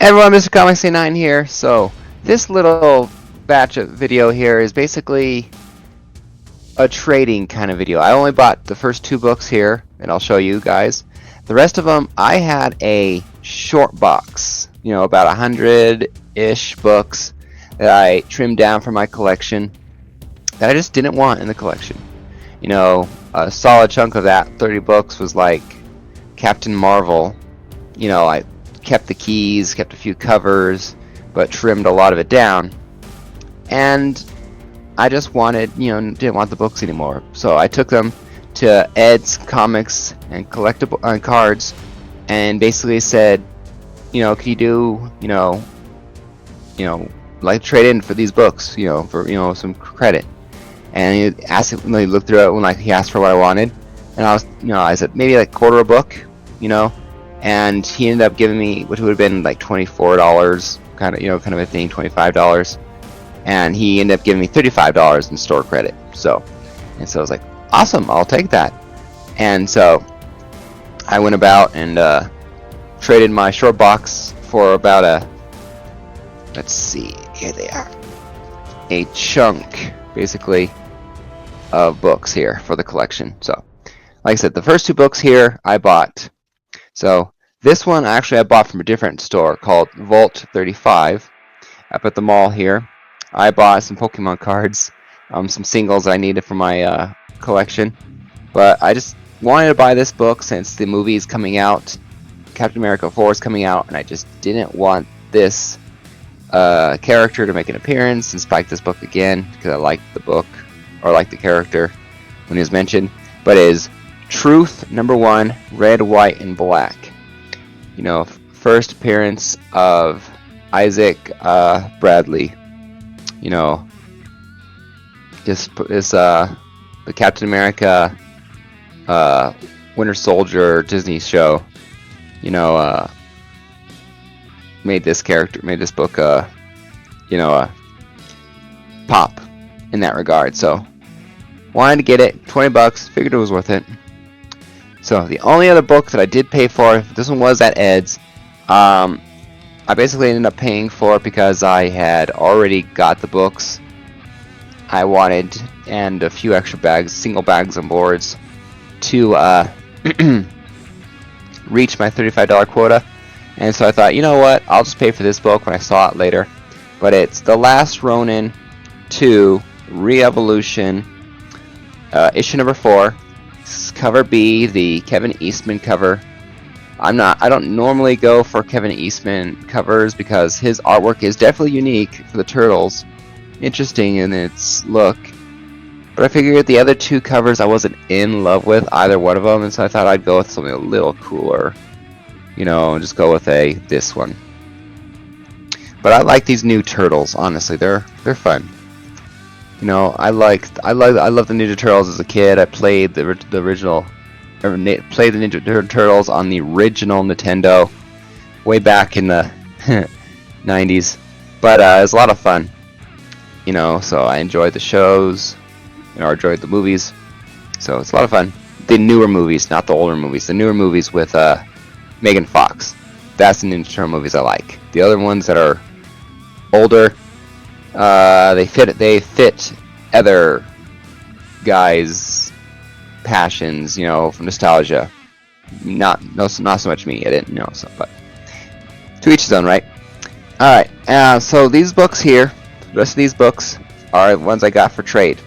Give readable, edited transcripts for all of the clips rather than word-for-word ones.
Hey everyone, Mr. Comics 9 here. So this little batch of video here is basically a trading kind of video. I only bought the first two books here, and I'll show you guys. The rest of them, I had a short box, about 100-ish books that I trimmed down from my collection that I just didn't want in the collection. A solid chunk of that 30 books was like Captain Marvel. I kept the keys, kept a few covers, but trimmed a lot of it down. And I just didn't want the books anymore. So I took them to Ed's Comics and Collectible Cards, and basically said, can you do, like trade in for these books, for some credit. And he asked, he looked through it when he asked for what I wanted, and I said maybe like quarter a book, and he ended up giving me, which would have been like $24, kind of a thing, $25, and he ended up giving me $35 in store credit. So I was like, awesome, I'll take that. And so I went about and traded my short box for about let's see, here they are, a chunk, basically, of books here for the collection. So, like I said, the first two books here I bought. So this one actually I bought from a different store called Vault 35 up at the mall here. I bought some Pokemon cards, some singles I needed for my collection, but I just wanted to buy this book since the movie is coming out. Captain America 4 is coming out, and I just didn't want this character to make an appearance and spike this book again, because I liked the book, or liked the character when he was mentioned. But it is Truth #1, Red, White, and Black. First appearance of Isaac Bradley. The Captain America Winter Soldier Disney show. Made this book pop in that regard. So wanted to get it, $20, figured it was worth it. So the only other book that I did pay for, this one was at Ed's. I basically ended up paying for it because I had already got the books I wanted and a few extra bags, single bags and boards, to reach my $35 quota. And so I thought, you know what, I'll just pay for this book when I saw it later. But it's The Last Ronin 2 Re-Evolution, issue #4. Cover B, the Kevin Eastman cover. I don't normally go for Kevin Eastman covers because his artwork is definitely unique for the Turtles, interesting in its look. But I figured the other two covers I wasn't in love with either one of them, and so I thought I'd go with something a little cooler, and just go with this one. But I like these new Turtles. Honestly, they're fun. I love the Ninja Turtles as a kid. I played the original, played the Ninja Turtles on the original Nintendo way back in the 90s. But it was a lot of fun. So I enjoyed the shows. I enjoyed the movies. So it's a lot of fun. The newer movies, not the older movies. The newer movies with Megan Fox. That's the Ninja Turtle movies I like. The other ones that are older, they fit other guys' passions, from nostalgia. Not so much me. I didn't know, but to each his own, right? All right. So these books here, the rest of these books are the ones I got for trade.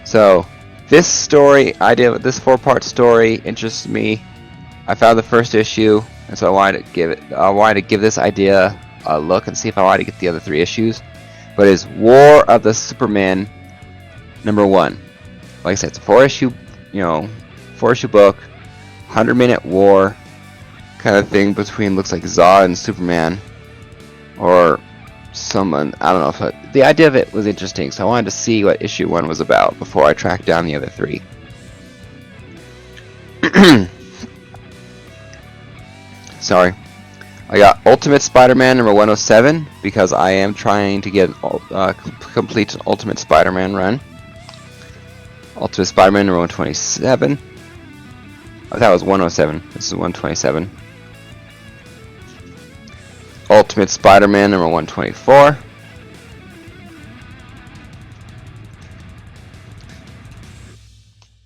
So this story this 4-part story interests me. I found the first issue, and so I wanted to give this idea a look and see if I wanted to get the other 3 issues. But it's War of the Superman #1. Like I said, it's a 4-issue, 4-issue book, 100-minute war kind of thing between, looks like Zod and Superman, or someone, I don't know. But the idea of it was interesting, so I wanted to see what issue 1 was about before I tracked down the other 3. Sorry. I got Ultimate Spider-Man #107 because I am trying to get complete an Ultimate Spider-Man run. Ultimate Spider-Man #127. Oh, that was 107. This is 127. Ultimate Spider-Man number 124.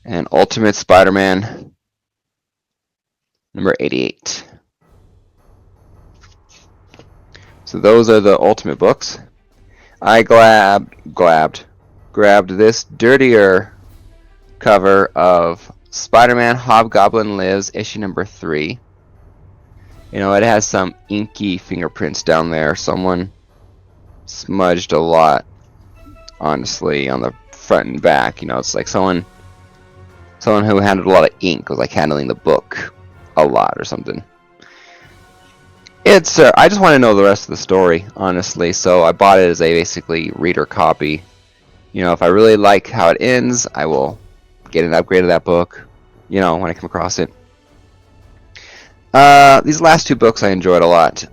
And Ultimate Spider-Man number 88. So those are the Ultimate books. I grabbed this dirtier cover of Spider-Man Hobgoblin Lives, issue number 3. You know, it has some inky fingerprints down there. Someone smudged a lot, honestly, on the front and back. You know, it's like someone who handled a lot of ink was like handling the book a lot or something. It's I just want to know the rest of the story, honestly, so I bought it as a basically reader copy. You know, if I really like how it ends, I will get an upgrade of that book, you know, when I come across it. These last two books I enjoyed a lot.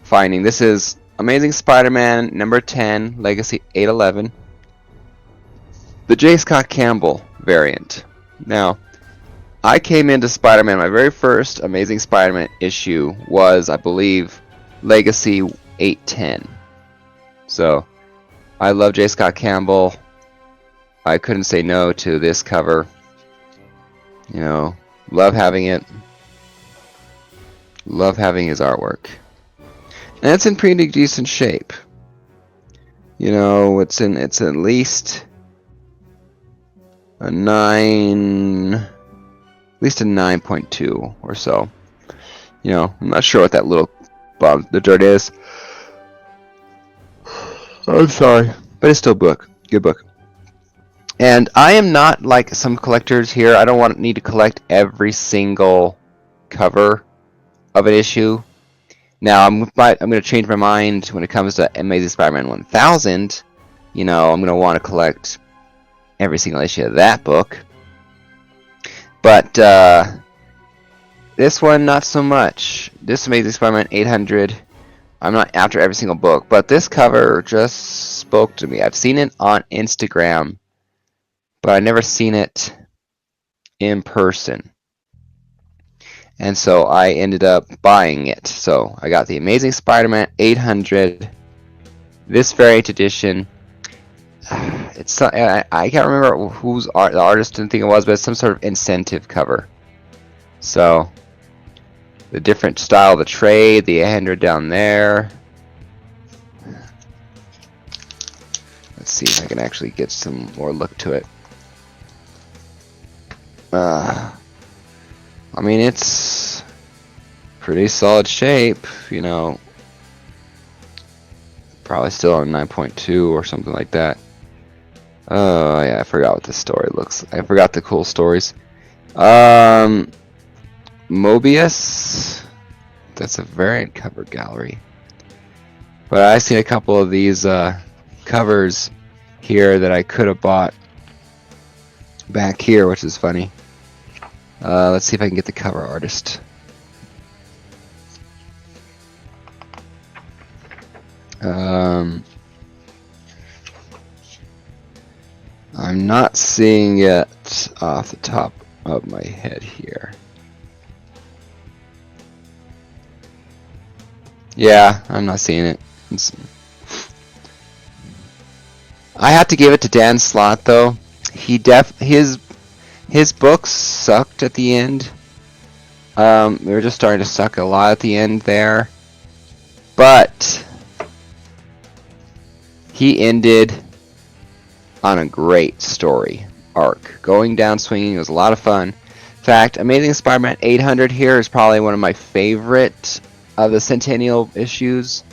Finding this is Amazing Spider-Man number 10, Legacy 811, the J. Scott Campbell variant. Now, I came into Spider-Man, my very first Amazing Spider-Man issue was, I believe, Legacy 810. So, I love J. Scott Campbell. I couldn't say no to this cover. You know, love having it. Love having his artwork. And it's in pretty decent shape. You know, it's at least a 9.2 or so. You know, I'm not sure what that little the dirt is. I'm sorry, but it's still a book. Good book. And I am not like some collectors here. I don't need to collect every single cover of an issue. Now I'm going to change my mind when it comes to Amazing Spider-Man 1000. You know, I'm going to want to collect every single issue of that book. But this one, not so much. This Amazing Spider-Man 800, I'm not after every single book, but this cover just spoke to me. I've seen it on Instagram, but I've never seen it in person. And so I ended up buying it. So I got the Amazing Spider-Man 800, this variant edition. It's I can't remember who's the artist didn't think it was, but it's some sort of incentive cover. So the different style of the trade, the 800 down there. Let's see if I can actually get some more look to it. I mean, it's pretty solid shape, you know. Probably still on 9.2 or something like that. Oh yeah, I forgot what this story looks like. I forgot the cool stories. Mobius. That's a variant cover gallery. But I've seen a couple of these covers here that I could have bought back here, which is funny. Let's see if I can get the cover artist. I'm not seeing it off the top of my head here. Yeah, I'm not seeing it. I have to give it to Dan Slott though. His books sucked at the end. They were just starting to suck a lot at the end there. But he ended on a great story arc. Going down swinging was a lot of fun. In fact, Amazing Spider-Man 800 here is probably one of my favorite of the Centennial issues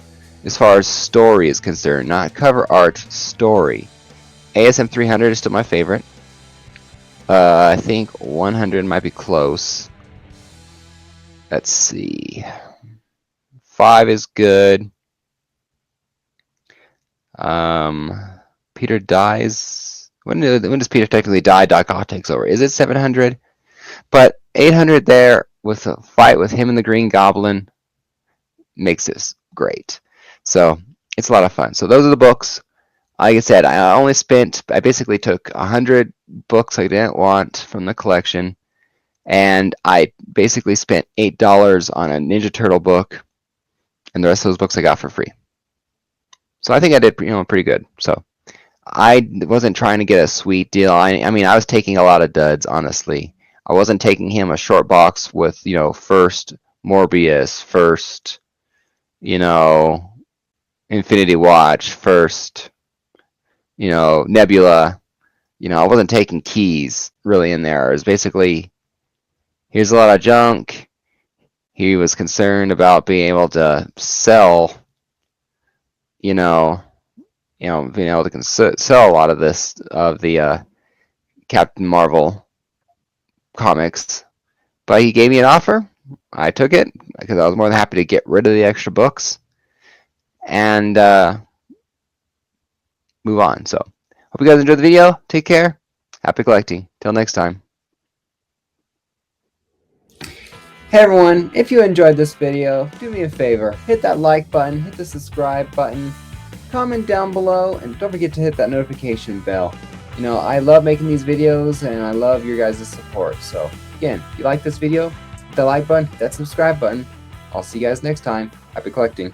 as far as story is concerned. Not cover art, story. ASM 300 is still my favorite. I think 100 might be close. Let's see. 5 is good. Peter dies. When does Peter technically die? Doc Ock takes over. Is it 700? But 800 there with a fight with him and the Green Goblin makes this great. So it's a lot of fun. So those are the books. Like I said, I basically took 100 books I didn't want from the collection, and I basically spent $8 on a Ninja Turtle book, and the rest of those books I got for free. So I think I did, pretty good. So I wasn't trying to get a sweet deal. I mean, I was taking a lot of duds, honestly. I wasn't taking him a short box with, first Morbius, first, Infinity Watch, first, Nebula. I wasn't taking keys really in there. It was basically, here's a lot of junk. He was concerned about being able to sell, being able to sell a lot of the Captain Marvel comics. But he gave me an offer. I took it because I was more than happy to get rid of the extra books and move on. So, hope you guys enjoyed the video. Take care. Happy collecting. Till next time. Hey everyone, if you enjoyed this video, do me a favor, hit that like button, hit the subscribe button, comment down below, and don't forget to hit that notification bell. I love making these videos and I love your guys' support. So again, if you like this video, hit that like button, hit that subscribe button. I'll see you guys next time. Happy collecting.